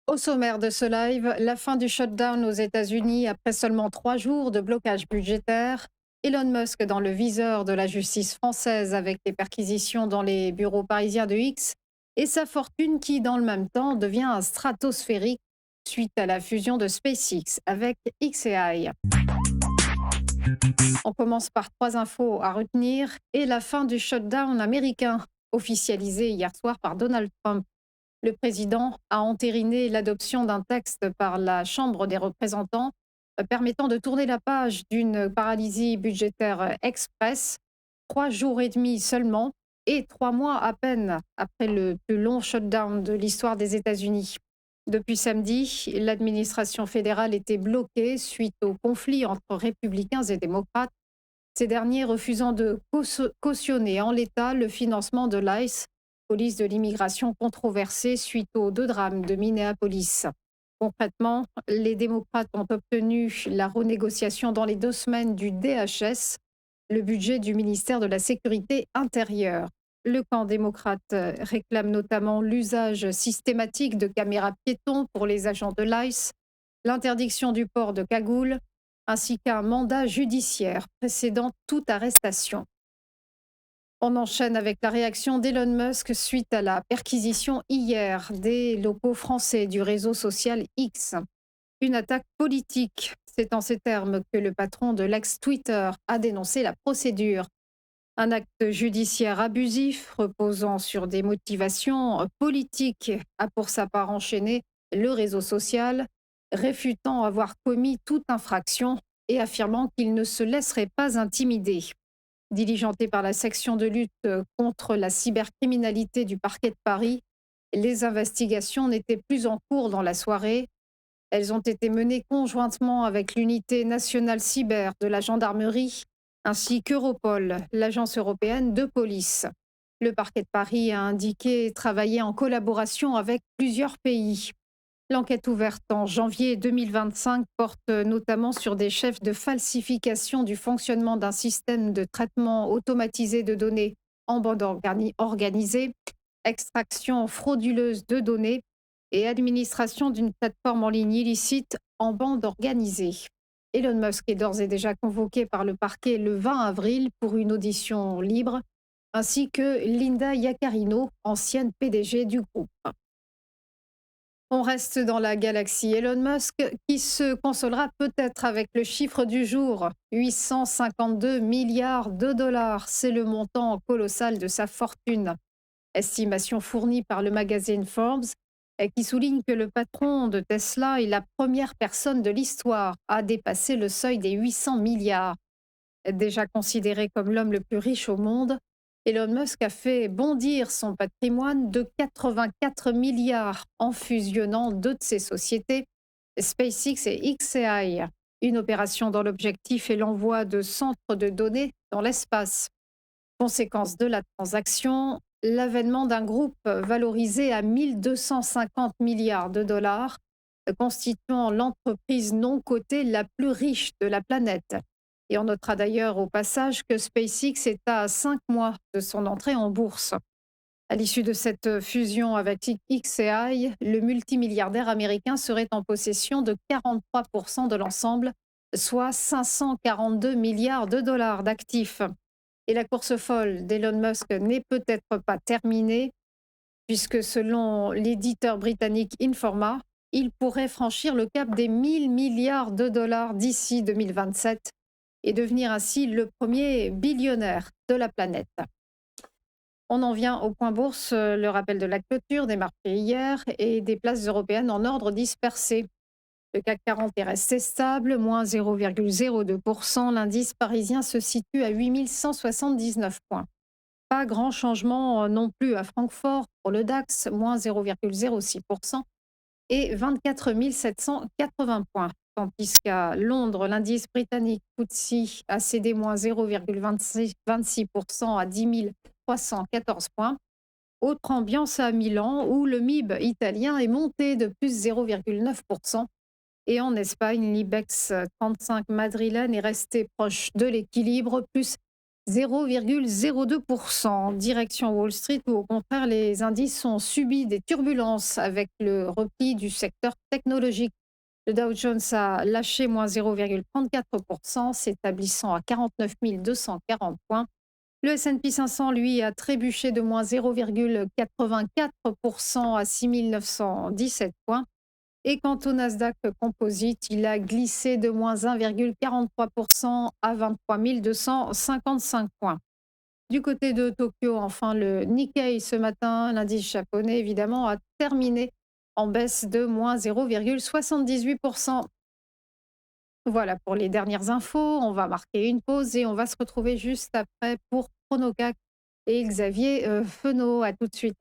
Au sommaire de ce live, la fin du shutdown aux États-Unis après seulement 3 jours de blocage budgétaire, Elon Musk dans le viseur de la justice française avec les perquisitions dans les bureaux parisiens de X, et sa fortune qui, dans le même temps, devient stratosphérique suite à la fusion de SpaceX avec XAI. On commence par 3 infos à retenir et la fin du shutdown américain, officialisé hier soir par Donald Trump. Le président a entériné l'adoption d'un texte par la Chambre des représentants permettant de tourner la page d'une paralysie budgétaire express, 3 jours et demi seulement, et 3 mois à peine après le plus long shutdown de l'histoire des États-Unis. Depuis samedi, l'administration fédérale était bloquée suite au conflit entre républicains et démocrates, ces derniers refusant de cautionner en l'état le financement de l'ICE, police de l'immigration controversée suite aux 2 drames de Minneapolis. Concrètement, les démocrates ont obtenu la renégociation dans les 2 semaines du DHS, le budget du ministère de la Sécurité intérieure. Le camp démocrate réclame notamment l'usage systématique de caméras piétons pour les agents de l'ICE, l'interdiction du port de cagoule, ainsi qu'un mandat judiciaire précédant toute arrestation. On enchaîne avec la réaction d'Elon Musk suite à la perquisition hier des locaux français du réseau social X. Une attaque politique, c'est en ces termes que le patron de l'ex-Twitter a dénoncé la procédure. Un acte judiciaire abusif reposant sur des motivations politiques a pour sa part enchaîné le réseau social, réfutant avoir commis toute infraction et affirmant qu'il ne se laisserait pas intimider. Diligenté par la section de lutte contre la cybercriminalité du parquet de Paris, les investigations n'étaient plus en cours dans la soirée. Elles ont été menées conjointement avec l'unité nationale cyber de la gendarmerie ainsi qu'Europol, l'agence européenne de police. Le parquet de Paris a indiqué travailler en collaboration avec plusieurs pays. L'enquête ouverte en janvier 2025 porte notamment sur des chefs de falsification du fonctionnement d'un système de traitement automatisé de données en bande organisée, extraction frauduleuse de données et administration d'une plateforme en ligne illicite en bande organisée. Elon Musk est d'ores et déjà convoqué par le parquet le 20 avril pour une audition libre, ainsi que Linda Yaccarino, ancienne PDG du groupe. On reste dans la galaxie Elon Musk, qui se consolera peut-être avec le chiffre du jour. 852 milliards de dollars, c'est le montant colossal de sa fortune. Estimation fournie par le magazine Forbes, et qui souligne que le patron de Tesla est la première personne de l'histoire à dépasser le seuil des 800 milliards. Déjà considéré comme l'homme le plus riche au monde, Elon Musk a fait bondir son patrimoine de 84 milliards en fusionnant 2 de ses sociétés, SpaceX et XAI, une opération dont l'objectif est l'envoi de centres de données dans l'espace. Conséquence de la transaction, l'avènement d'un groupe valorisé à 1250 milliards de dollars, constituant l'entreprise non cotée la plus riche de la planète. Et on notera d'ailleurs au passage que SpaceX est à 5 mois de son entrée en bourse. À l'issue de cette fusion avec XAI, le multimilliardaire américain serait en possession de 43% de l'ensemble, soit 542 milliards de dollars d'actifs. Et la course folle d'Elon Musk n'est peut-être pas terminée, puisque selon l'éditeur britannique Informa, il pourrait franchir le cap des 1000 milliards de dollars d'ici 2027 et devenir ainsi le premier billionnaire de la planète. On en vient au point bourse, le rappel de la clôture des marchés hier et des places européennes en ordre dispersé. Le CAC 40 est resté stable, moins 0,02%. L'indice parisien se situe à 8179 points. Pas grand changement non plus à Francfort pour le DAX, moins 0,06% et 24 780 points. Tandis qu'à Londres, l'indice britannique FTSE a cédé moins 0,26% à 10 314 points. Autre ambiance à Milan où le MIB italien est monté de plus 0,9%. Et en Espagne, l'IBEX 35 madrilène est resté proche de l'équilibre, plus 0,02%. Direction Wall Street, où au contraire les indices ont subi des turbulences avec le repli du secteur technologique. Le Dow Jones a lâché moins 0,34%, s'établissant à 49 240 points. Le S&P 500, lui, a trébuché de moins 0,84% à 6 917 points. Et quant au Nasdaq Composite, il a glissé de moins 1,43% à 23 255 points. Du côté de Tokyo, enfin, le Nikkei ce matin, l'indice japonais évidemment, a terminé en baisse de moins 0,78%. Voilà pour les dernières infos. On va marquer une pause et on va se retrouver juste après pour Chronocac et Xavier Fenot. À tout de suite.